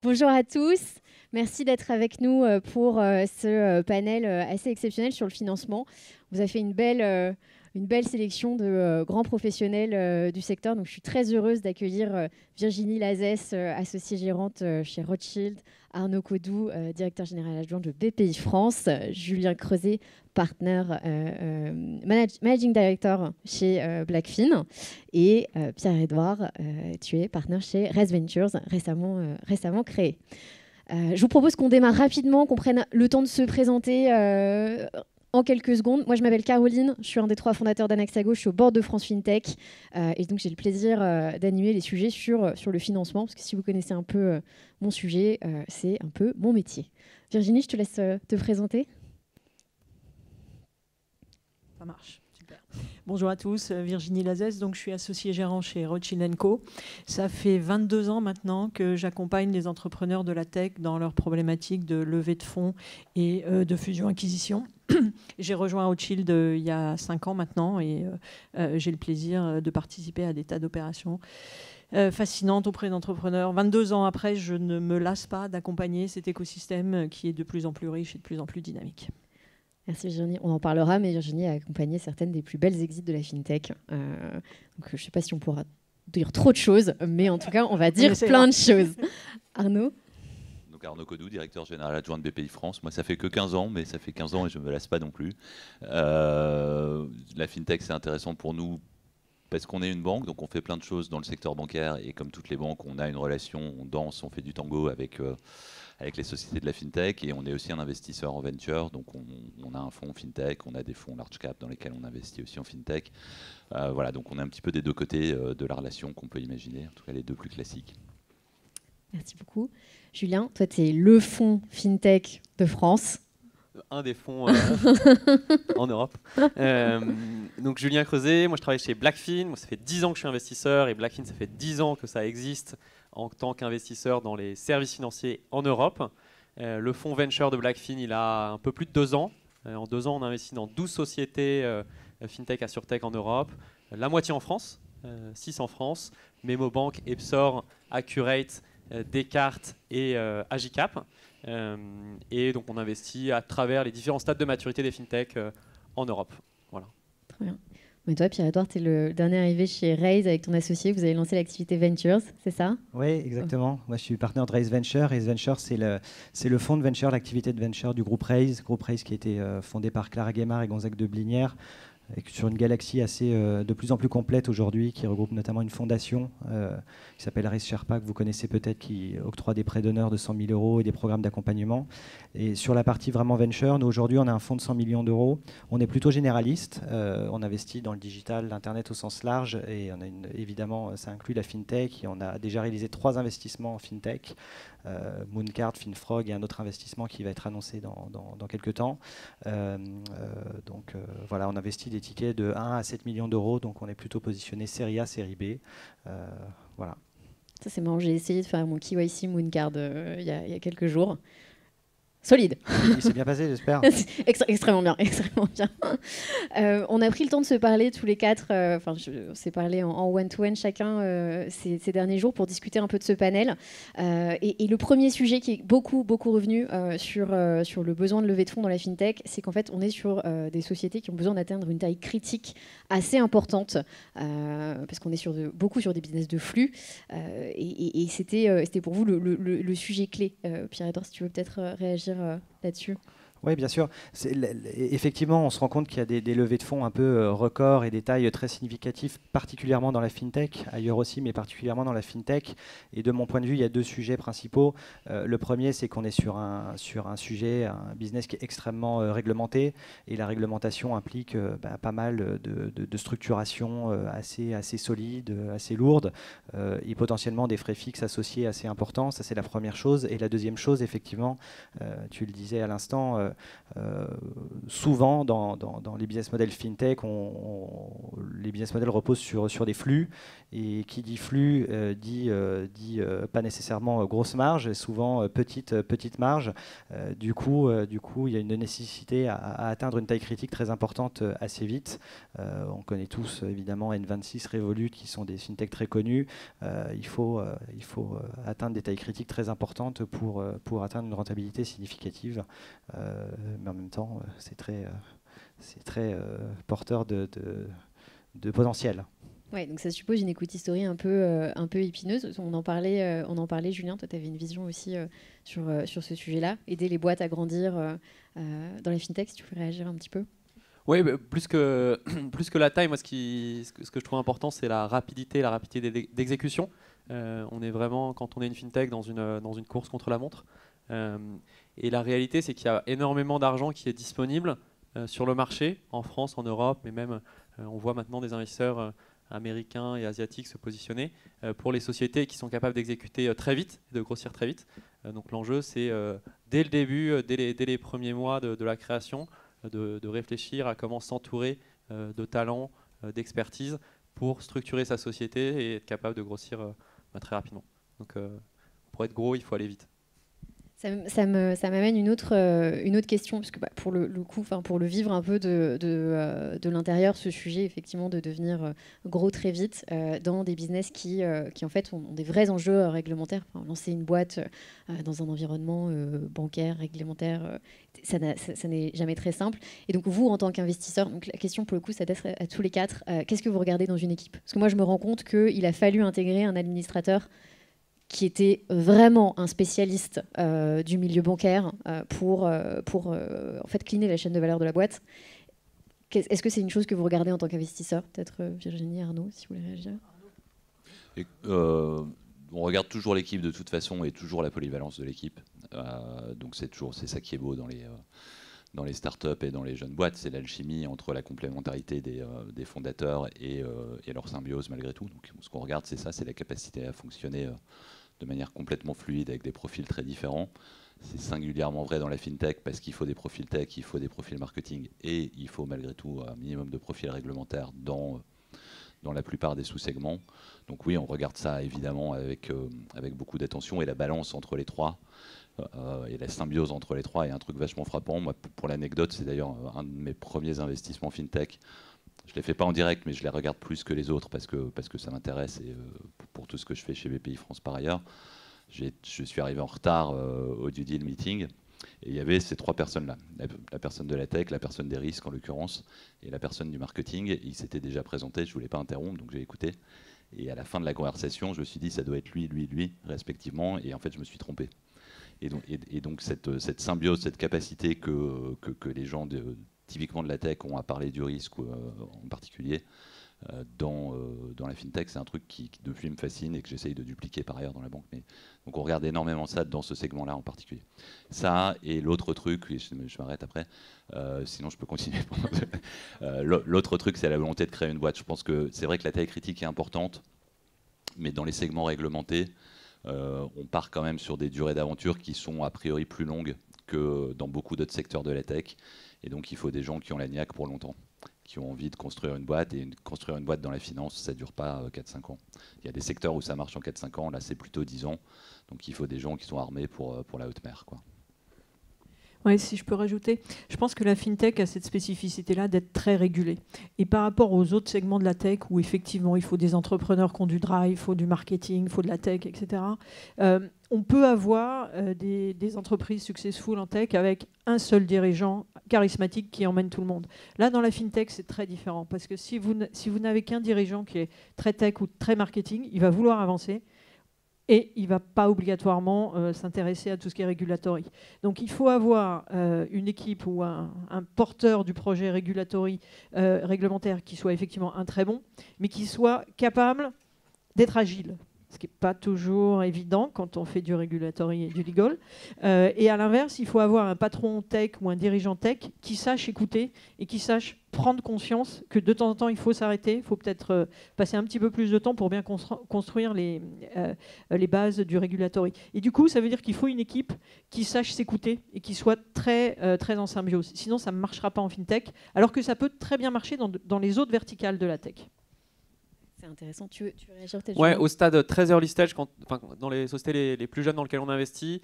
Bonjour à tous. Merci d'être avec nous pour ce panel assez exceptionnel sur le financement. Vous avez fait une belle sélection de grands professionnels du secteur. Donc, je suis très heureuse d'accueillir Virginie Lazès, associée gérante chez Rothschild, Arnaud Codou, directeur général adjoint de BPI France, Julien Creuset, managing director chez Blackfin, et Pierre-Edouard, tu es partenaire chez Raise Ventures, récemment créé. Je vous propose qu'on démarre rapidement, qu'on prenne le temps de se présenter en quelques secondes. Moi, je m'appelle Caroline, je suis un des 3 fondateurs d'Anaxago, je suis au board de France FinTech et donc j'ai le plaisir d'animer les sujets sur le financement, parce que si vous connaissez un peu mon sujet, c'est un peu mon métier. Virginie, je te laisse te présenter. Ça marche. Bonjour à tous, Virginie Lazès, donc je suis associée gérant chez Rothschild & Co. Ça fait 22 ans maintenant que j'accompagne les entrepreneurs de la tech dans leurs problématiques de levée de fonds et de fusion-acquisition. J'ai rejoint Rothschild il y a 5 ans maintenant et j'ai le plaisir de participer à des tas d'opérations fascinantes auprès d'entrepreneurs. 22 ans après, je ne me lasse pas d'accompagner cet écosystème qui est de plus en plus riche et de plus en plus dynamique. Merci Virginie. On en parlera, mais Virginie a accompagné certaines des plus belles exits de la FinTech. Donc je ne sais pas si on pourra dire trop de choses, mais en tout cas, on va dire plein de choses. Arnaud ? Donc Arnaud Codou, directeur général adjoint de BPI France. Moi, ça fait que 15 ans, mais ça fait 15 ans et je ne me lasse pas non plus. La FinTech, c'est intéressant pour nous parce qu'on est une banque, donc on fait plein de choses dans le secteur bancaire. Et comme toutes les banques, on a une relation, on danse, on fait du tango avec les sociétés de la FinTech, et on est aussi un investisseur en venture, donc on a un fonds FinTech, on a des fonds large cap dans lesquels on investit aussi en FinTech. Voilà, donc on est un petit peu des deux côtés de la relation qu'on peut imaginer, en tout cas les deux plus classiques. Merci beaucoup. Julien, toi tu es le fonds FinTech de France. Un des fonds en Europe. Donc Julien Creuset, moi je travaille chez Blackfin, moi ça fait 10 ans que je suis investisseur, et Blackfin ça fait 10 ans que ça existe en tant qu'investisseur dans les services financiers en Europe. Le fonds Venture de Blackfin, il a un peu plus de 2 ans. En 2 ans, on a investi dans 12 sociétés FinTech, AssureTech en Europe, la moitié en France, 6 en France, Memobank, Epsor, Accurate, Descartes et Agicap. Et donc on investit à travers les différents stades de maturité des FinTech en Europe. Voilà. Très bien. Mais toi, Pierre-Edouard, tu es le dernier arrivé chez Raise avec ton associé. Vous avez lancé l'activité Ventures, c'est ça ? Oui, exactement. Moi, je suis partenaire de Raise Venture. Raise Venture, c'est le fonds de venture, l'activité de venture du groupe Raise. Groupe Raise qui a été fondé par Clara Guémard et Gonzague de Blinière, sur une galaxie assez de plus en plus complète aujourd'hui, qui regroupe notamment une fondation qui s'appelle Raise Sherpa, que vous connaissez peut-être, qui octroie des prêts d'honneur de 100 000 euros et des programmes d'accompagnement. Et sur la partie vraiment venture, nous aujourd'hui, on a un fonds de 100 millions d'euros. On est plutôt généraliste. On investit dans le digital, l'Internet au sens large, et on a évidemment, ça inclut la FinTech. Et on a déjà réalisé 3 investissements en FinTech. Mooncard, Finfrog et un autre investissement qui va être annoncé dans quelques temps. Donc voilà, on investit des tickets de 1 à 7 millions d'euros, donc on est plutôt positionné série A, série B. Voilà. Ça c'est marrant, j'ai essayé de faire mon KYC Mooncard il y a quelques jours. Solide. Il s'est bien passé, j'espère. Extrêmement bien, extrêmement bien. On a pris le temps de se parler tous les 4. On s'est parlé en one-to-one chacun ces derniers jours pour discuter un peu de ce panel. Et le premier sujet qui est beaucoup revenu sur le besoin de levée de fonds dans la FinTech, c'est qu'en fait, on est sur des sociétés qui ont besoin d'atteindre une taille critique assez importante, parce qu'on est beaucoup sur des business de flux. Et c'était pour vous le sujet clé. Pierre-Edouard, si tu veux peut-être réagir là-dessus. Oui, bien sûr. Effectivement, on se rend compte qu'il y a des levées de fonds un peu records et des tailles très significatives, particulièrement dans la FinTech, ailleurs aussi, mais particulièrement dans la FinTech. Et de mon point de vue, il y a 2 sujets principaux. Le premier, c'est qu'on est sur un sujet, un business qui est extrêmement réglementé. Et la réglementation implique pas mal de structurations assez solides, assez lourdes, et potentiellement des frais fixes associés assez importants. Ça, c'est la première chose. Et la deuxième chose, effectivement, tu le disais à l'instant, souvent dans les business models fintech, les business models reposent sur des flux, et qui dit flux dit pas nécessairement grosse marge, souvent petite marge. Du coup, il y a une nécessité à atteindre une taille critique très importante assez vite. On connaît tous évidemment N26, Revolut, qui sont des fintechs très connus. Il faut atteindre des tailles critiques très importantes pour atteindre une rentabilité significative. Mais en même temps, c'est très porteur de potentiel. Ouais, donc ça suppose une equity story un peu épineuse. On en parlait, Julien, toi tu avais une vision aussi sur ce sujet-là, aider les boîtes à grandir dans les fintechs, si tu peux réagir un petit peu. Oui, bah, plus que la taille, moi ce que je trouve important, c'est la rapidité d'exécution. On est vraiment, quand on est une fintech, dans une course contre la montre. Et la réalité, c'est qu'il y a énormément d'argent qui est disponible sur le marché, en France, en Europe, mais même on voit maintenant des investisseurs américains et asiatiques se positionner pour les sociétés qui sont capables d'exécuter très vite, de grossir très vite. Donc l'enjeu, c'est dès le début, dès les premiers mois de la création, de réfléchir à comment s'entourer de talents, d'expertise pour structurer sa société et être capable de grossir très rapidement. Donc pour être gros, il faut aller vite. Ça m'amène une autre question, parce que pour le coup, pour le vivre un peu de l'intérieur, ce sujet effectivement de devenir gros très vite dans des business qui en fait ont des vrais enjeux réglementaires. Lancer une boîte dans un environnement bancaire, réglementaire, ça n'est jamais très simple. Et donc vous, en tant qu'investisseur, donc la question pour le coup s'adresse à tous les quatre, qu'est-ce que vous regardez dans une équipe? Parce que moi je me rends compte qu'il a fallu intégrer un administrateur qui était vraiment un spécialiste du milieu bancaire pour en fait cleaner la chaîne de valeur de la boîte. Est-ce que c'est une chose que vous regardez en tant qu'investisseur? Peut-être Virginie, Arnaud, si vous voulez réagir. On regarde toujours l'équipe de toute façon et toujours la polyvalence de l'équipe. Donc c'est ça qui est beau dans les startups et dans les jeunes boîtes, c'est l'alchimie entre la complémentarité des fondateurs et leur symbiose malgré tout. Donc ce qu'on regarde, c'est ça, c'est la capacité à fonctionner de manière complètement fluide avec des profils très différents. C'est singulièrement vrai dans la fintech parce qu'il faut des profils tech, il faut des profils marketing et il faut malgré tout un minimum de profils réglementaires dans la plupart des sous-segments. Donc oui, on regarde ça évidemment avec beaucoup d'attention, et la balance entre les trois et la symbiose entre les trois est un truc vachement frappant. Moi, pour l'anecdote, c'est d'ailleurs un de mes premiers investissements fintech. Je ne les fais pas en direct, mais je les regarde plus que les autres parce que ça m'intéresse, et pour tout ce que je fais chez BPI France par ailleurs. Je suis arrivé en retard au due deal meeting, et il y avait ces trois personnes-là. La personne de la tech, la personne des risques en l'occurrence, et la personne du marketing. Et ils s'étaient déjà présentés, je ne voulais pas interrompre, donc j'ai écouté. Et à la fin de la conversation, je me suis dit, ça doit être lui, respectivement, et en fait, je me suis trompé. Et donc cette symbiose, cette capacité que les gens typiquement de la tech ont à parler du risque en particulier dans la fintech, c'est un truc qui depuis me fascine et que j'essaye de dupliquer par ailleurs dans la banque. Donc on regarde énormément ça dans ce segment-là en particulier. Ça, et l'autre truc, et je m'arrête après, sinon je peux continuer. L'autre truc, c'est la volonté de créer une boîte. Je pense que c'est vrai que la taille critique est importante, mais dans les segments réglementés, on part quand même sur des durées d'aventure qui sont a priori plus longues que dans beaucoup d'autres secteurs de la tech. Et donc il faut des gens qui ont la niaque pour longtemps, qui ont envie de construire une boîte. Et construire une boîte dans la finance, ça ne dure pas 4-5 ans. Il y a des secteurs où ça marche en 4-5 ans, là c'est plutôt 10 ans. Donc il faut des gens qui sont armés pour la haute mer, quoi. Oui, si je peux rajouter, je pense que la fintech a cette spécificité-là d'être très régulée. Et par rapport aux autres segments de la tech, où effectivement il faut des entrepreneurs qui ont du drive, il faut du marketing, il faut de la tech, etc., on peut avoir des entreprises successful en tech avec un seul dirigeant charismatique qui emmène tout le monde. Là, dans la fintech, c'est très différent, parce que si vous n'avez qu'un dirigeant qui est très tech ou très marketing, il va vouloir avancer, et il ne va pas obligatoirement s'intéresser à tout ce qui est regulatory. Donc il faut avoir une équipe ou un porteur du projet réglementaire qui soit effectivement un très bon, mais qui soit capable d'être agile. ce qui n'est pas toujours évident quand on fait du regulatory et du legal. Et à l'inverse, il faut avoir un patron tech ou un dirigeant tech qui sache écouter et qui sache prendre conscience que de temps en temps, il faut s'arrêter, il faut peut-être passer un petit peu plus de temps pour bien construire les bases du regulatory. Et du coup, ça veut dire qu'il faut une équipe qui sache s'écouter et qui soit très en symbiose. Sinon, ça ne marchera pas en fintech, alors que ça peut très bien marcher dans les autres verticales de la tech. C'est intéressant. Tu veux réagir peut-être? Ouais, au stade très early stage, dans les sociétés les plus jeunes dans lesquelles on investit,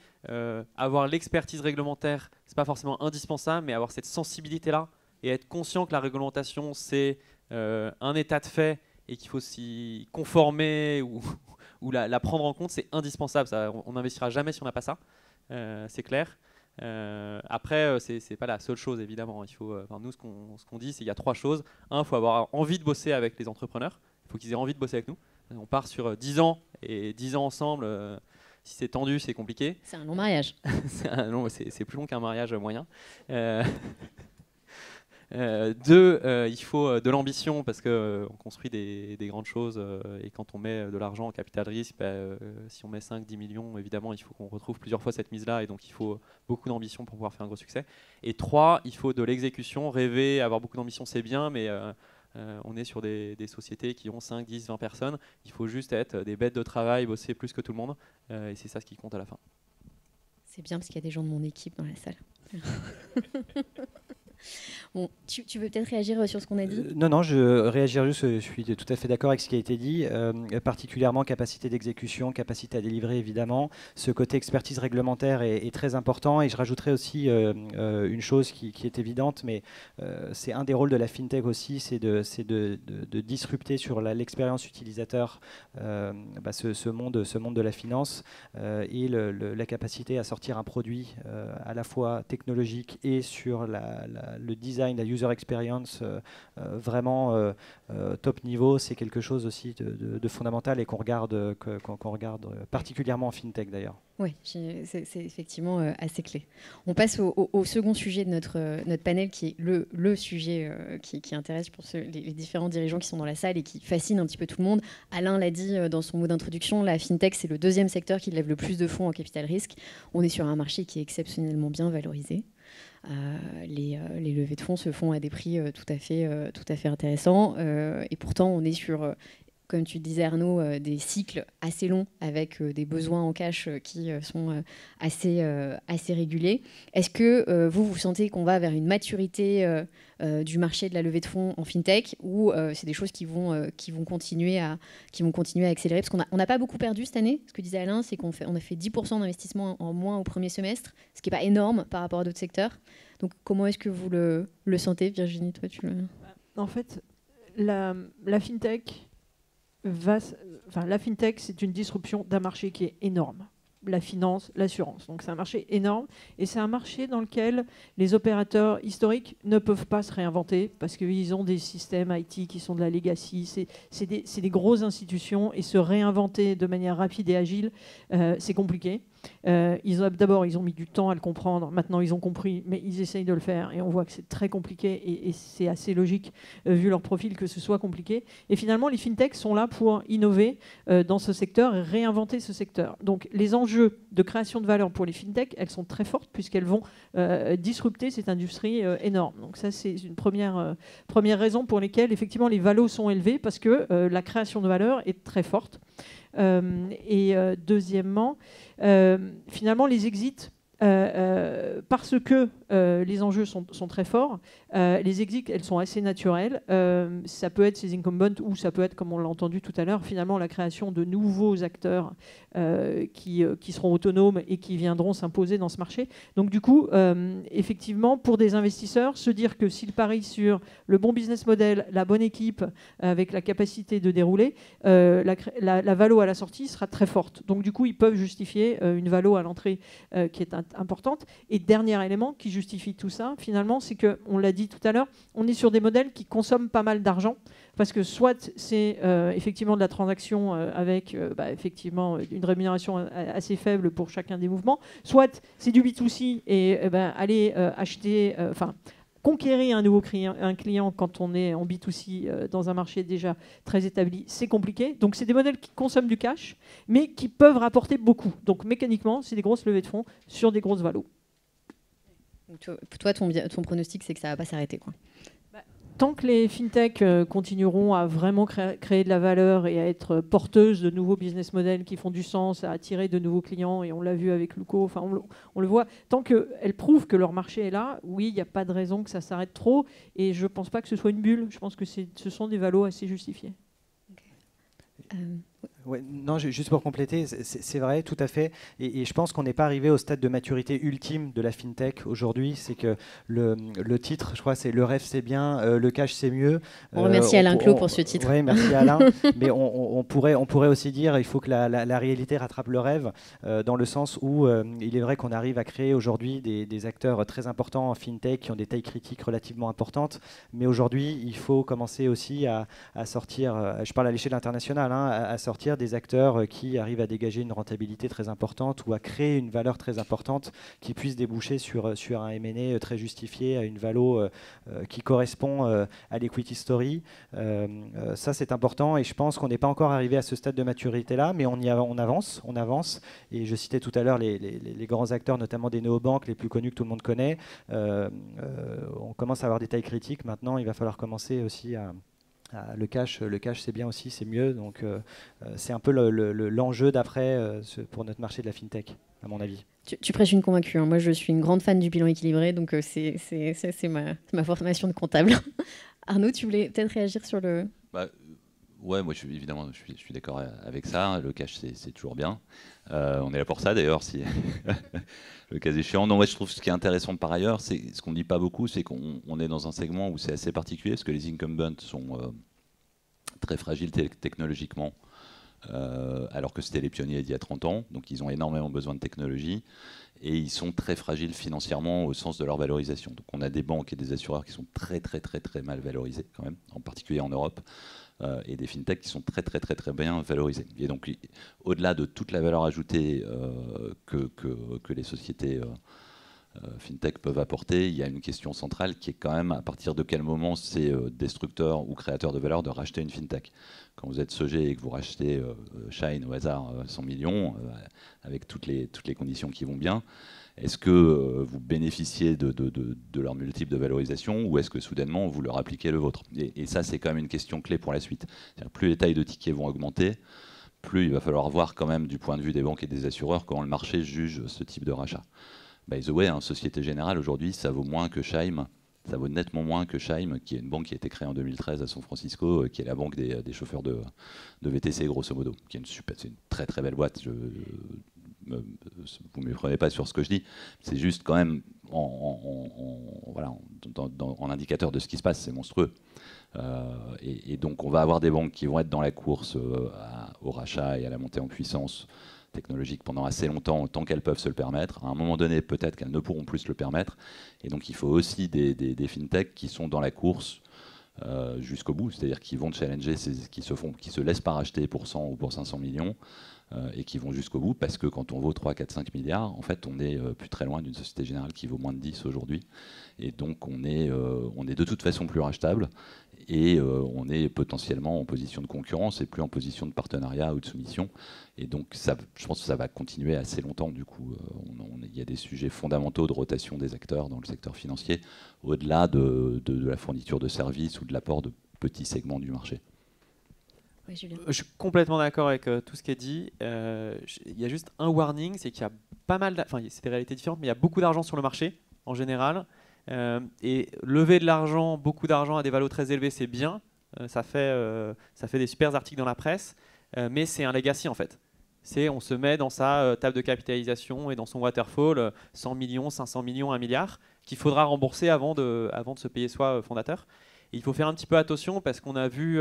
avoir l'expertise réglementaire, c'est pas forcément indispensable, mais avoir cette sensibilité-là et être conscient que la réglementation, c'est un état de fait et qu'il faut s'y conformer ou la prendre en compte, c'est indispensable. On n'investira jamais si on n'a pas ça, c'est clair. Après, c'est pas la seule chose, évidemment. Nous, ce qu'on dit, c'est qu'il y a 3 choses. Un, il faut avoir envie de bosser avec les entrepreneurs. Il faut qu'ils aient envie de bosser avec nous. On part sur 10 ans, et 10 ans ensemble, si c'est tendu, c'est compliqué. C'est un long mariage. c'est plus long qu'un mariage moyen. 2, il faut de l'ambition parce qu'on construit des grandes choses et quand on met de l'argent en capital risque, si on met 5-10 millions, évidemment, il faut qu'on retrouve plusieurs fois cette mise-là et donc il faut beaucoup d'ambition pour pouvoir faire un gros succès. Et 3, il faut de l'exécution. Rêver, avoir beaucoup d'ambition, c'est bien, mais on est sur des sociétés qui ont 5, 10, 20 personnes. Il faut juste être des bêtes de travail, bosser plus que tout le monde et c'est ça ce qui compte à la fin. C'est bien parce qu'il y a des gens de mon équipe dans la salle. Bon, tu veux peut-être réagir sur ce qu'on a dit? Non, je réagir juste, je suis tout à fait d'accord avec ce qui a été dit, particulièrement capacité d'exécution, capacité à délivrer évidemment. Ce côté expertise réglementaire est très important et je rajouterais aussi une chose qui est évidente, mais c'est un des rôles de la FinTech aussi, c'est de disrupter sur l'expérience utilisateur ce monde de la finance et la capacité à sortir un produit à la fois technologique et sur le design, la user experience vraiment top niveau, c'est quelque chose aussi de fondamental et qu'on regarde particulièrement en FinTech d'ailleurs. Oui, c'est effectivement assez clé. On passe au second sujet de notre panel qui est le sujet qui intéresse pour les différents dirigeants qui sont dans la salle et qui fascine un petit peu tout le monde. Alain l'a dit dans son mot d'introduction, la FinTech c'est le 2e secteur qui lève le plus de fonds en capital risque. On est sur un marché qui est exceptionnellement bien valorisé. Les levées de fonds se font à des prix tout à fait intéressants et pourtant on est sur, comme tu disais Arnaud, des cycles assez longs avec des besoins en cash qui sont assez réguliers. Est-ce que vous sentez qu'on va vers une maturité du marché de la levée de fonds en FinTech ou c'est des choses qui vont continuer à accélérer? Parce qu'on n'a pas beaucoup perdu cette année. Ce que disait Alain, c'est qu'on a fait 10% d'investissement en moins au premier semestre, ce qui n'est pas énorme par rapport à d'autres secteurs. Donc comment est-ce que vous le sentez, Virginie, toi, En fait, la FinTech... la FinTech, c'est une disruption d'un marché qui est énorme. La finance, l'assurance. Donc c'est un marché énorme et c'est un marché dans lequel les opérateurs historiques ne peuvent pas se réinventer parce qu'ils ont des systèmes IT qui sont de la legacy. C'est des grosses institutions et se réinventer de manière rapide et agile, c'est compliqué. D'abord, ils ont mis du temps à le comprendre. Maintenant, ils ont compris, mais ils essayent de le faire. Et on voit que c'est très compliqué et c'est assez logique, vu leur profil, que ce soit compliqué. Et finalement, les fintechs sont là pour innover dans ce secteur et réinventer ce secteur. Donc, les enjeux de création de valeur pour les fintechs, elles sont très fortes puisqu'elles vont disrupter cette industrie énorme. Donc, ça, c'est une première raison pour laquelle, effectivement, les valos sont élevés parce que la création de valeur est très forte. Deuxièmement, finalement, les exits, parce que les enjeux sont très forts, les exits, elles sont assez naturelles. Ça peut être ces incumbents ou ça peut être, comme on l'a entendu tout à l'heure, finalement la création de nouveaux acteurs qui seront autonomes et qui viendront s'imposer dans ce marché. Donc du coup, effectivement, pour des investisseurs, se dire que s'ils parient sur le bon business model, la bonne équipe, avec la capacité de dérouler, la valo à la sortie sera très forte. Donc du coup, ils peuvent justifier une valo à l'entrée qui est importante. Et dernier élément qui justifie tout ça, finalement, c'est qu'on l'a dit tout à l'heure, on est sur des modèles qui consomment pas mal d'argent, parce que soit c'est effectivement de la transaction avec effectivement une rémunération assez faible pour chacun des mouvements, soit c'est du B2C et aller acheter, conquérir un client quand on est en B2C dans un marché déjà très établi, c'est compliqué. Donc c'est des modèles qui consomment du cash, mais qui peuvent rapporter beaucoup. Donc mécaniquement, c'est des grosses levées de fonds sur des grosses valos. Toi, ton pronostic, c'est que ça ne va pas s'arrêter, quoi. Tant que les fintechs continueront à vraiment créer de la valeur et à être porteuses de nouveaux business models qui font du sens, à attirer de nouveaux clients, et on l'a vu avec Luco, enfin on le voit, tant qu'elles prouvent que leur marché est là, oui, il n'y a pas de raison que ça s'arrête trop, et je ne pense pas que ce soit une bulle, je pense que ce sont des valos assez justifiés. Ouais, non, juste pour compléter, c'est vrai, tout à fait. Et je pense qu'on n'est pas arrivé au stade de maturité ultime de la fintech aujourd'hui. C'est que le titre, je crois, c'est le rêve c'est bien, le cash c'est mieux. On remercie Alain Clot pour ce titre. Oui, merci Alain. Mais on pourrait aussi dire il faut que la réalité rattrape le rêve, dans le sens où il est vrai qu'on arrive à créer aujourd'hui des acteurs très importants en fintech qui ont des tailles critiques relativement importantes. Mais aujourd'hui, il faut commencer aussi à sortir, je parle à l'échelle internationale, hein, à sortir des acteurs qui arrivent à dégager une rentabilité très importante ou à créer une valeur très importante qui puisse déboucher sur un M&A très justifié, à une valo qui correspond à l'equity story. Ça, c'est important et je pense qu'on n'est pas encore arrivé à ce stade de maturité-là, mais on avance. Et je citais tout à l'heure les grands acteurs, notamment des néobanques les plus connus que tout le monde connaît. On commence à avoir des tailles critiques. Maintenant, il va falloir commencer aussi à... Le cash c'est bien aussi, c'est mieux. Donc c'est un peu l'enjeu d'après pour notre marché de la fintech, à mon avis. Tu prêches une convaincue. Hein. Moi, je suis une grande fan du bilan équilibré, donc c'est ma formation de comptable. Arnaud, tu voulais peut-être réagir sur le... Ouais, moi je suis d'accord avec ça. Le cash c'est toujours bien. On est là pour ça d'ailleurs, si le cas échéant. Non, moi je trouve ce qui est intéressant par ailleurs, c'est ce qu'on ne dit pas beaucoup, c'est qu'on est dans un segment où c'est assez particulier, parce que les incumbents sont très fragiles technologiquement, alors que c'était les pionniers il y a 30 ans, donc ils ont énormément besoin de technologie, et ils sont très fragiles financièrement au sens de leur valorisation. Donc on a des banques et des assureurs qui sont très mal valorisés quand même, en particulier en Europe. Et des fintechs qui sont très bien valorisés. Et donc, au-delà de toute la valeur ajoutée que les sociétés fintech peuvent apporter, il y a une question centrale qui est quand même à partir de quel moment c'est destructeur ou créateur de valeur de racheter une fintech. Quand vous êtes Sogé et que vous rachetez Shine au hasard 100 millions, avec toutes les conditions qui vont bien, est-ce que vous bénéficiez de leur multiple de valorisation ou est-ce que soudainement vous leur appliquez le vôtre ? Et ça, c'est quand même une question clé pour la suite. Plus les tailles de tickets vont augmenter, plus il va falloir voir quand même du point de vue des banques et des assureurs comment le marché juge ce type de rachat. By the way, Société Générale, aujourd'hui, ça vaut moins que Scheim. Ça vaut nettement moins que Scheim, qui est une banque qui a été créée en 2013 à San Francisco, qui est la banque des chauffeurs de VTC, grosso modo. Qui est c'est une très belle boîte. Vous ne me prenez pas sur ce que je dis, c'est juste quand même en indicateur de ce qui se passe, c'est monstrueux. Et donc on va avoir des banques qui vont être dans la course au rachat et à la montée en puissance technologique pendant assez longtemps, tant qu'elles peuvent se le permettre. À un moment donné, peut-être qu'elles ne pourront plus se le permettre. Et donc il faut aussi des fintechs qui sont dans la course jusqu'au bout, c'est-à-dire qui vont challenger, qui se laissent pas racheter pour 100 ou pour 500 millions, et qui vont jusqu'au bout, parce que quand on vaut 3, 4, 5 milliards, en fait, on est plus très loin d'une Société Générale qui vaut moins de 10 aujourd'hui. Et donc, on est de toute façon plus rachetable, et on est potentiellement en position de concurrence et plus en position de partenariat ou de soumission. Et donc, je pense que ça va continuer assez longtemps. Du coup, il y a des sujets fondamentaux de rotation des acteurs dans le secteur financier, au-delà de la fourniture de services ou de l'apport de petits segments du marché. Oui, Julien. Je suis complètement d'accord avec tout ce qui est dit. Il y a juste un warning, c'est qu'il y a pas mal, enfin c'est des réalités différentes, mais il y a beaucoup d'argent sur le marché en général. Et lever de l'argent, beaucoup d'argent à des valos très élevés, c'est bien. Ça fait des super articles dans la presse, mais c'est un legacy en fait. On se met dans sa table de capitalisation et dans son waterfall 100 millions, 500 millions, 1 milliard qu'il faudra rembourser avant de se payer soi fondateur. Et il faut faire un petit peu attention parce qu'on a vu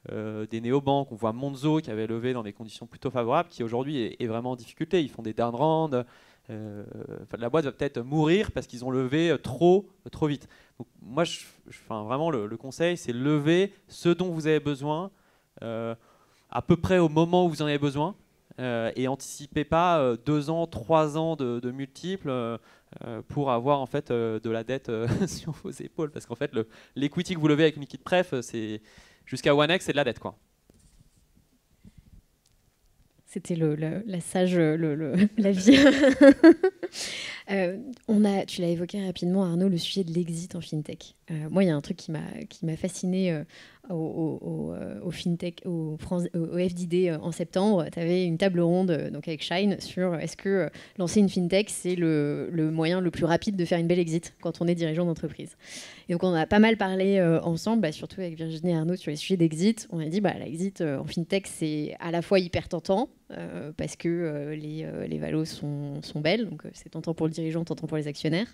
des néobanques, on voit Monzo qui avait levé dans des conditions plutôt favorables, qui aujourd'hui est vraiment en difficulté. Ils font des down rounds. La boîte va peut-être mourir parce qu'ils ont levé trop vite. Donc moi, vraiment, le conseil, c'est lever ce dont vous avez besoin à peu près au moment où vous en avez besoin. et anticipez pas 2 ans, 3 ans de multiples pour avoir en fait de la dette sur vos épaules, parce qu'en fait l'equity que vous levez avec une liquide pref, c'est jusqu'à 1x, c'est de la dette, quoi. C'était la sage, la vie. Tu l'as évoqué rapidement, Arnaud, le sujet de l'exit en fintech. Moi, il y a un truc qui m'a fasciné au fintech, au FDD en septembre. Tu avais une table ronde donc avec Shine sur est-ce que lancer une fintech, c'est le moyen le plus rapide de faire une belle exit quand on est dirigeant d'entreprise. Et donc, on a pas mal parlé ensemble, surtout avec Virginie et Arnaud, sur les sujets d'exit. On a dit l'exit en fintech, c'est à la fois hyper tentant, parce que les valos sont belles, donc c'est tentant pour le dirigeant, tentant pour les actionnaires.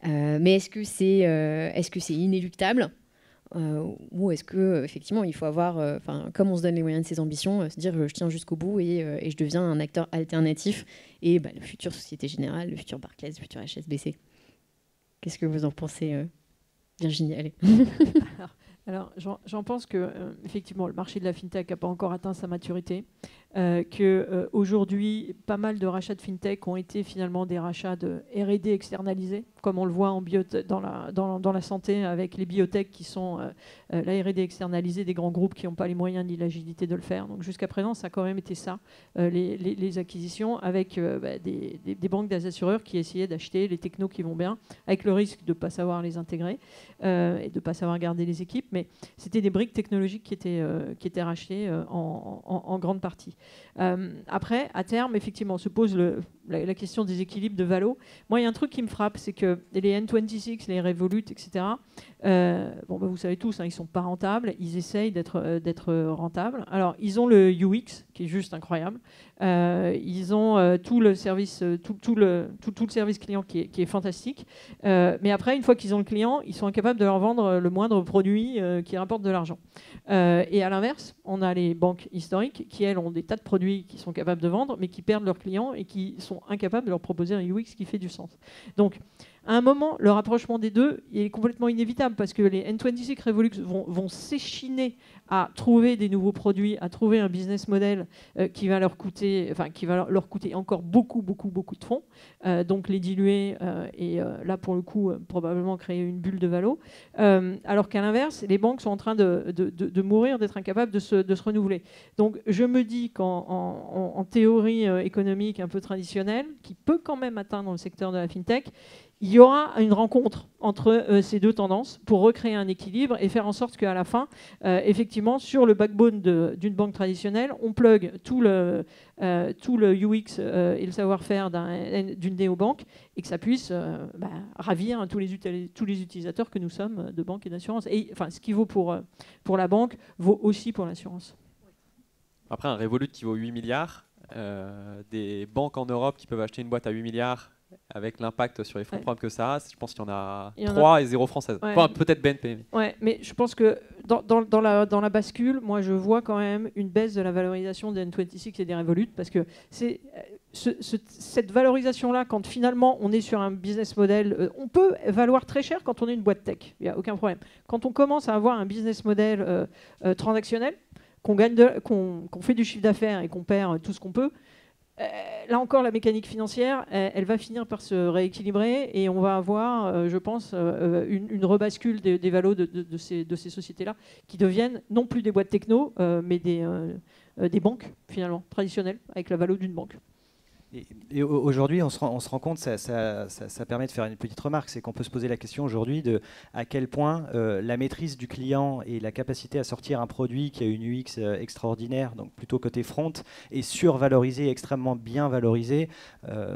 Mais est-ce que c'est inéluctable ou est-ce que effectivement il faut avoir, comme on se donne les moyens de ses ambitions, se dire je tiens jusqu'au bout et je deviens un acteur alternatif et le futur Société Générale, le futur Barclays, le futur HSBC. Qu'est-ce que vous en pensez, Virginie? Allez. Alors, j'en pense que effectivement, le marché de la fintech n'a pas encore atteint sa maturité, qu'aujourd'hui, pas mal de rachats de fintech ont été finalement des rachats de R&D externalisés, comme on le voit dans la santé avec les biotech qui sont la R&D externalisée des grands groupes qui n'ont pas les moyens ni l'agilité de le faire. Donc jusqu'à présent, ça a quand même été ça, les acquisitions avec des banques d'assureurs qui essayaient d'acheter les technos qui vont bien, avec le risque de ne pas savoir les intégrer et de ne pas savoir garder les équipes. Mais c'était des briques technologiques qui étaient rachetées en grande partie. Après, à terme, effectivement, se pose la question des équilibres de valo. Moi, il y a un truc qui me frappe, c'est que les N26, les Revolut, etc., vous savez tous, ils ne sont pas rentables. Ils essayent d'être rentables. Alors, ils ont le UX, qui est juste incroyable. Ils ont tout le service client qui est fantastique. Mais après, une fois qu'ils ont le client, ils sont incapables de leur vendre le moindre produit qui rapporte de l'argent. Et à l'inverse, on a les banques historiques qui, elles, ont des tas de produits qui sont capables de vendre, mais qui perdent leurs clients et qui sont incapables de leur proposer un UX qui fait du sens. Donc, à un moment, le rapprochement des deux est complètement inévitable parce que les N26 Revolut vont s'échiner à trouver des nouveaux produits, à trouver un business model qui va leur coûter encore beaucoup de fonds, donc les diluer et là pour le coup probablement créer une bulle de valo, alors qu'à l'inverse, les banques sont en train de mourir, d'être incapables de se renouveler. Donc je me dis qu'en théorie économique un peu traditionnelle, qui peut quand même atteindre le secteur de la fintech, il y aura une rencontre entre ces deux tendances pour recréer un équilibre et faire en sorte qu'à la fin, effectivement, sur le backbone d'une banque traditionnelle, on plug tout le UX et le savoir-faire d'une néobanque et que ça puisse ravir tous les utilisateurs que nous sommes de banque et d'assurance. Et enfin, ce qui vaut pour la banque vaut aussi pour l'assurance. Après, un Revolut qui vaut 8 milliards, des banques en Europe qui peuvent acheter une boîte à 8 milliards avec l'impact sur les fonds propres que ça a, je pense qu'il y en a 3 et 0 françaises. Ouais. Enfin, peut-être BNP. Ouais, mais je pense que dans la bascule, moi, je vois quand même une baisse de la valorisation des N26 et des Revolut parce que cette valorisation-là, quand finalement on est sur un business model, on peut valoir très cher quand on est une boîte tech. Il n'y a aucun problème. Quand on commence à avoir un business model transactionnel, qu'on fait du chiffre d'affaires et qu'on perd tout ce qu'on peut, là encore, la mécanique financière, elle va finir par se rééquilibrer et on va avoir, je pense, une rebascule des valos de ces sociétés-là qui deviennent non plus des boîtes techno, mais des banques, finalement, traditionnelles, avec la valo d'une banque. Et aujourd'hui, on se rend compte, ça permet de faire une petite remarque, c'est qu'on peut se poser la question aujourd'hui de à quel point la maîtrise du client et la capacité à sortir un produit qui a une UX extraordinaire, donc plutôt côté front, est survalorisé, extrêmement bien valorisé,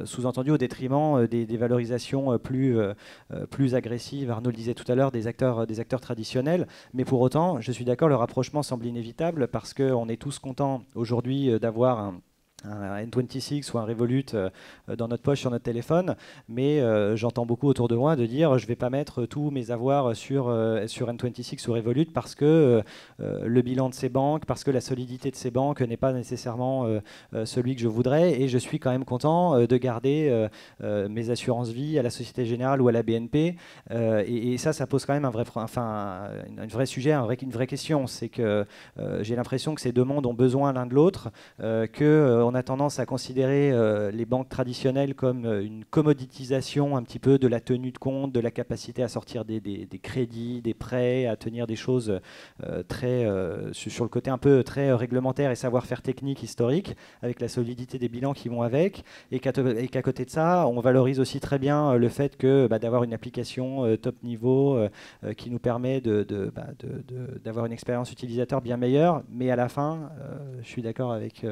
sous-entendu au détriment des valorisations plus agressives, Arnaud le disait tout à l'heure, des acteurs traditionnels. Mais pour autant, je suis d'accord, le rapprochement semble inévitable parce qu'on est tous contents aujourd'hui d'avoir un N26 ou un Revolut dans notre poche sur notre téléphone, mais j'entends beaucoup autour de moi de dire je ne vais pas mettre tous mes avoirs sur N26 ou Revolut parce que le bilan de ces banques, parce que la solidité de ces banques n'est pas nécessairement celui que je voudrais et je suis quand même content de garder mes assurances vie à la Société Générale ou à la BNP et ça pose quand même un vrai sujet, une vraie question, c'est que j'ai l'impression que ces deux mondes ont besoin l'un de l'autre, que on a tendance à considérer les banques traditionnelles comme une commoditisation un petit peu de la tenue de compte, de la capacité à sortir des crédits, des prêts, à tenir des choses sur le côté un peu très réglementaire et savoir-faire technique historique, avec la solidité des bilans qui vont avec, et qu'à côté de ça, on valorise aussi très bien le fait que d'avoir une application top niveau qui nous permet d'avoir une expérience utilisateur bien meilleure, mais à la fin, je suis d'accord avec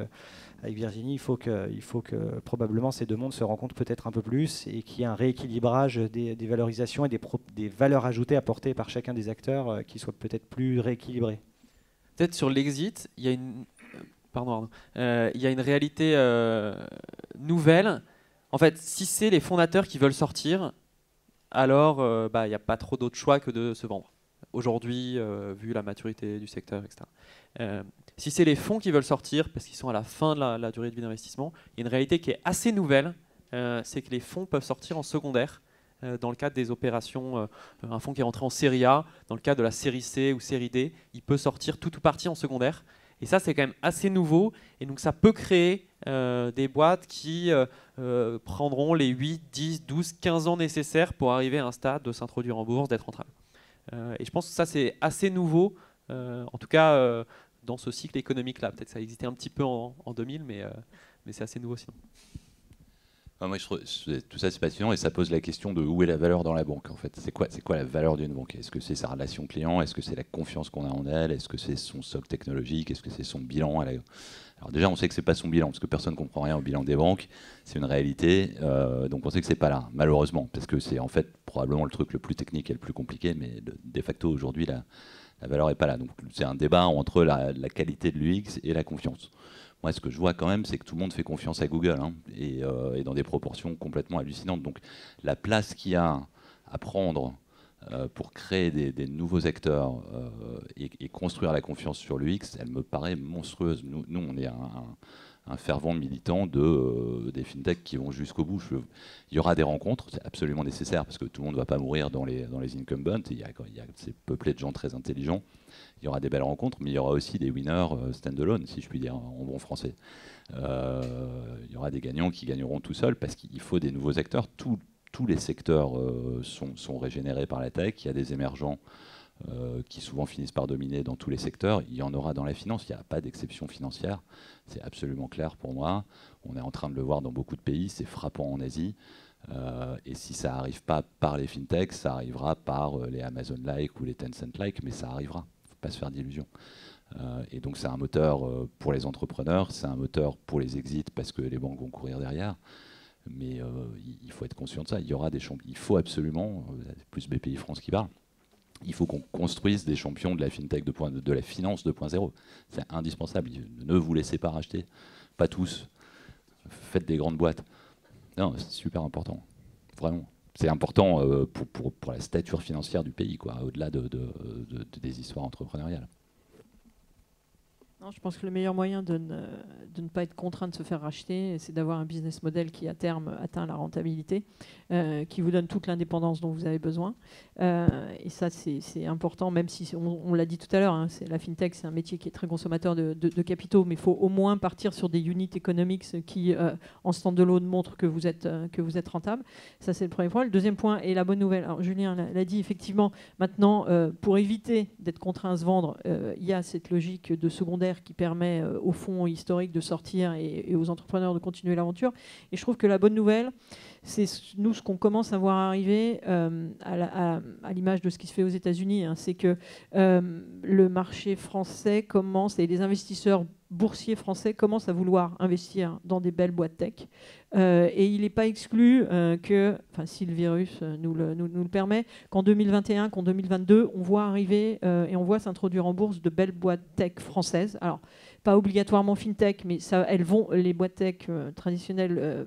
Virginie, il faut que probablement ces deux mondes se rencontrent peut-être un peu plus et qu'il y ait un rééquilibrage des valorisations et des valeurs ajoutées apportées par chacun des acteurs qui soient peut-être plus rééquilibrés. Peut-être sur l'exit, il y a une, il y a une réalité nouvelle. En fait, si c'est les fondateurs qui veulent sortir, alors il n'y a pas trop d'autre choix que de se vendre. Aujourd'hui, vu la maturité du secteur, etc. Si c'est les fonds qui veulent sortir, parce qu'ils sont à la fin de la durée de vie d'investissement, il y a une réalité qui est assez nouvelle, c'est que les fonds peuvent sortir en secondaire, dans le cadre des opérations, un fonds qui est rentré en série A, dans le cadre de la série C ou série D, il peut sortir tout ou partie en secondaire. Et ça, c'est quand même assez nouveau, et donc ça peut créer des boîtes qui prendront les 8, 10, 12, 15 ans nécessaires pour arriver à un stade de s'introduire en bourse, d'être rentable. Et je pense que ça, c'est assez nouveau, en tout cas dans ce cycle économique-là. Peut-être que ça existait un petit peu en 2000, mais c'est assez nouveau sinon. Moi, je trouve tout ça c'est passionnant et ça pose la question de où est la valeur dans la banque en fait. C'est quoi la valeur d'une banque? Est-ce que c'est sa relation client? Est-ce que c'est la confiance qu'on a en elle? Est-ce que c'est son socle technologique? Est-ce que c'est son bilan? Alors déjà, on sait que c'est pas son bilan parce que personne ne comprend rien au bilan des banques. C'est une réalité, donc on sait que c'est pas là, malheureusement, parce que c'est en fait probablement le truc le plus technique et le plus compliqué, mais de facto aujourd'hui la valeur est pas là. Donc c'est un débat entre la qualité de l'UX et la confiance. Moi, ce que je vois quand même, c'est que tout le monde fait confiance à Google, et dans des proportions complètement hallucinantes. Donc, la place qu'il y a à prendre pour créer des nouveaux acteurs et construire la confiance sur l'UX, elle me paraît monstrueuse. Nous on est un fervent militant des fintechs qui vont jusqu'au bout. Il y aura des rencontres, c'est absolument nécessaire, parce que tout le monde ne va pas mourir dans les incumbents. C'est peuplé de gens très intelligents. Il y aura des belles rencontres, mais il y aura aussi des winners stand-alone, si je puis dire, en bon français. Il y aura des gagnants qui gagneront tout seuls, parce qu'il faut des nouveaux acteurs. Tous les secteurs sont régénérés par la tech. Il y a des émergents qui souvent finissent par dominer dans tous les secteurs. Il y en aura dans la finance, il n'y a pas d'exception financière. C'est absolument clair pour moi. On est en train de le voir dans beaucoup de pays, c'est frappant en Asie. Et si ça n'arrive pas par les fintechs, ça arrivera par les Amazon-like ou les Tencent-like, mais ça arrivera. Il ne faut pas se faire d'illusions. Et donc c'est un moteur pour les entrepreneurs, c'est un moteur pour les exits parce que les banques vont courir derrière. Mais il faut être conscient de ça. Il y aura des champions. Il faut absolument, plus BPI France qui parle, il faut qu'on construise des champions de la fintech de la finance 2.0. C'est indispensable. Ne vous laissez pas racheter. Pas tous. Faites des grandes boîtes. Non, c'est super important. Vraiment. C'est important pour la stature financière du pays, quoi, au-delà des histoires entrepreneuriales. Non, je pense que le meilleur moyen de ne pas être contraint de se faire racheter, c'est d'avoir un business model qui, à terme, atteint la rentabilité, qui vous donne toute l'indépendance dont vous avez besoin. Et ça, c'est important, même si on l'a dit tout à l'heure, la fintech, c'est un métier qui est très consommateur de capitaux, mais il faut au moins partir sur des unit economics qui, en stand-alone, montrent que vous êtes rentable. Ça, c'est le premier point. Le deuxième point est la bonne nouvelle. Alors, Julien l'a dit, effectivement, maintenant, pour éviter d'être contraint à se vendre, il y a cette logique de secondaire qui permet aux fonds historiques de sortir et aux entrepreneurs de continuer l'aventure. Et je trouve que la bonne nouvelle, c'est nous ce qu'on commence à voir arriver à l'image de ce qui se fait aux États-Unis, c'est que le marché français commence, et les investisseurs boursiers français commencent à vouloir investir dans des belles boîtes tech. Et il n'est pas exclu que, si le virus nous le permet, qu'en 2021, qu'en 2022, on voit arriver et on voit s'introduire en bourse de belles boîtes tech françaises. Alors, pas obligatoirement fintech, mais les boîtes tech traditionnelles,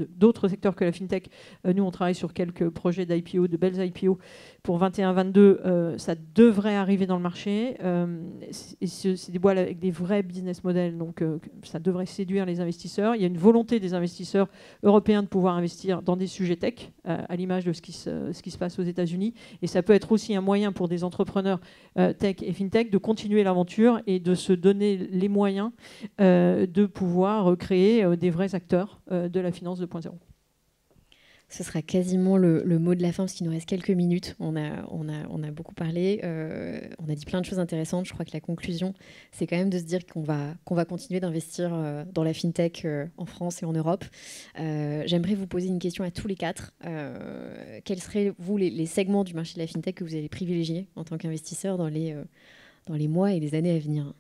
d'autres secteurs que la fintech. Nous, on travaille sur quelques projets d'IPO, de belles IPO pour 21-22. Ça devrait arriver dans le marché. C'est des boîtes avec des vrais business models, donc ça devrait séduire les investisseurs. Il y a une volonté des investisseurs européens de pouvoir investir dans des sujets tech, à l'image de ce qui se passe aux États-Unis. Et ça peut être aussi un moyen pour des entrepreneurs tech et fintech de continuer l'aventure et de se donner les moyens moyens de pouvoir créer des vrais acteurs de la finance 2.0. Ce sera quasiment le mot de la fin parce qu'il nous reste quelques minutes. On a beaucoup parlé, on a dit plein de choses intéressantes. Je crois que la conclusion, c'est quand même de se dire qu'on va continuer d'investir dans la FinTech en France et en Europe. J'aimerais vous poser une question à tous les quatre. Quels seraient, vous, les segments du marché de la FinTech que vous allez privilégier en tant qu'investisseur dans les mois et les années à venir?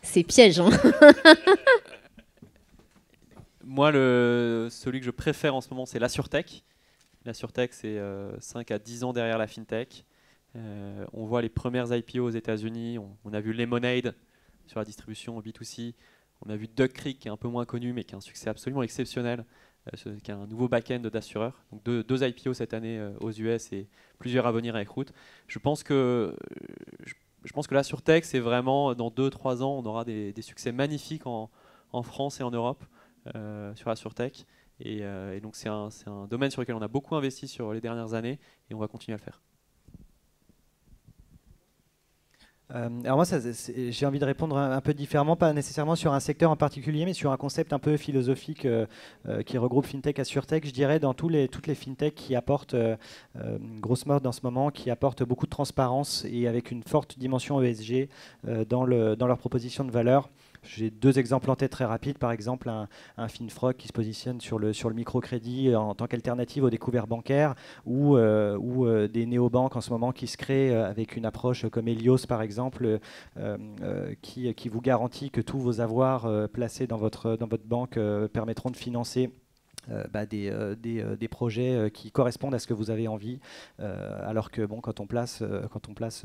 C'est piège, hein. Moi, celui que je préfère en ce moment, c'est l'AssureTech. L'AssureTech, c'est 5 à 10 ans derrière la FinTech. On voit les premières IPO aux États-Unis. On a vu Lemonade sur la distribution B2C. On a vu Duck Creek, qui est un peu moins connu, mais qui a un succès absolument exceptionnel, qui a un nouveau back-end d'assureur. Donc deux IPO cette année aux US et plusieurs à venir avec Root. Je pense que l'AssureTech, c'est vraiment, dans 2-3 ans, on aura des succès magnifiques en France et en Europe. Sur la SurTech et donc c'est un domaine sur lequel on a beaucoup investi sur les dernières années et on va continuer à le faire. Alors moi, j'ai envie de répondre un peu différemment, pas nécessairement sur un secteur en particulier, mais sur un concept un peu philosophique qui regroupe FinTech et SurTech. Je dirais dans toutes les FinTech qui apportent, grosse mode en ce moment, qui apportent beaucoup de transparence et avec une forte dimension ESG dans leur proposition de valeur. J'ai 2 exemples en tête très rapides. Par exemple, un FinFrog qui se positionne sur le microcrédit en tant qu'alternative au découvert bancaire ou des néobanques en ce moment qui se créent avec une approche comme Helios, par exemple, qui vous garantit que tous vos avoirs placés dans votre banque permettront de financer des projets qui correspondent à ce que vous avez envie, alors que quand on place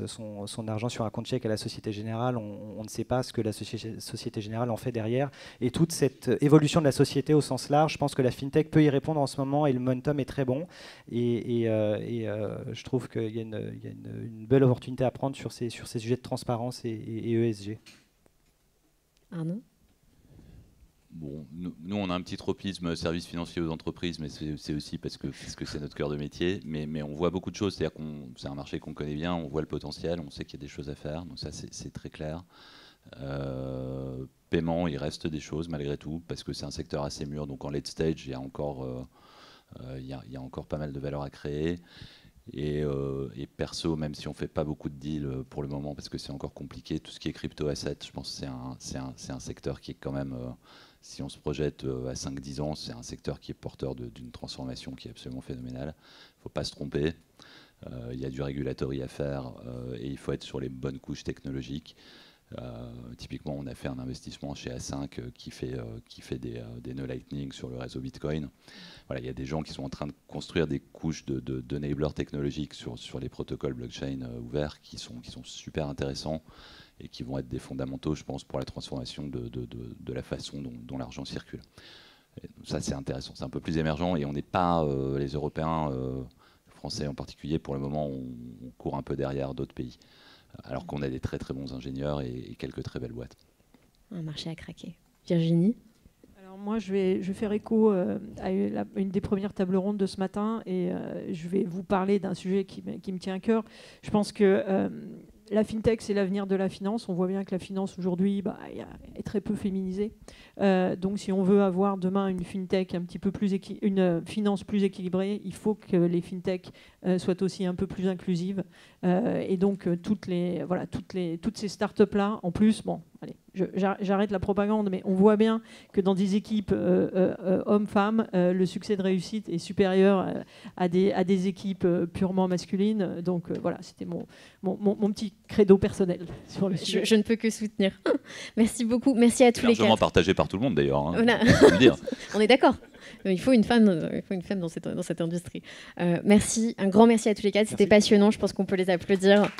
son argent sur un compte chèque à la Société Générale, on ne sait pas ce que la Société Générale en fait derrière. Et toute cette évolution de la société au sens large, je pense que la FinTech peut y répondre en ce moment et le momentum est très bon. Et je trouve qu'il y a une belle opportunité à prendre sur ces sujets de transparence et ESG. Arnaud ? Bon, nous, on a un petit tropisme services financiers aux entreprises, mais c'est aussi parce que c'est notre cœur de métier. Mais on voit beaucoup de choses, c'est-à-dire c'est un marché qu'on connaît bien, on voit le potentiel, on sait qu'il y a des choses à faire, donc ça c'est très clair. Paiement, il reste des choses malgré tout, parce que c'est un secteur assez mûr, donc en late stage, il y a encore pas mal de valeur à créer. Et perso, même si on ne fait pas beaucoup de deals pour le moment, parce que c'est encore compliqué, tout ce qui est crypto-asset, je pense que c'est un secteur qui est quand même... si on se projette à 5-10 ans, c'est un secteur qui est porteur d'une transformation qui est absolument phénoménale. Il ne faut pas se tromper. Il y a du regulatory à faire et il faut être sur les bonnes couches technologiques. Typiquement, on a fait un investissement chez A5 qui fait des nœuds Lightning sur le réseau Bitcoin. Voilà, il y a des gens qui sont en train de construire des couches d'enablers technologiques sur les protocoles blockchain ouverts qui sont super intéressants et qui vont être des fondamentaux, je pense, pour la transformation de la façon dont l'argent circule. Et ça, c'est intéressant, c'est un peu plus émergent, et on n'est pas, les Européens, Français en particulier, pour le moment, on court un peu derrière d'autres pays, alors qu'on a des très très bons ingénieurs et quelques très belles boîtes. Un marché à craquer. Virginie ? Alors moi, je vais faire écho à une des premières tables rondes de ce matin, et je vais vous parler d'un sujet qui me tient à cœur. Je pense que... la FinTech, c'est l'avenir de la finance. On voit bien que la finance, aujourd'hui, est très peu féminisée. Donc, si on veut avoir demain une FinTech une finance plus équilibrée, il faut que les FinTech soient aussi un peu plus inclusives. Et donc, toutes ces startups-là, en plus, bon, allez, j'arrête la propagande, mais on voit bien que dans des équipes hommes-femmes, le succès de réussite est supérieur à des équipes purement masculines. Donc, voilà, c'était mon petit credo personnel sur le sujet. Je ne peux que soutenir. Merci beaucoup. Merci à tous les quatre. Largement partagé par tout le monde d'ailleurs. Hein, voilà. On est d'accord. Il faut une femme dans cette industrie. Merci. Un grand merci à tous les quatre. C'était passionnant. Je pense qu'on peut les applaudir.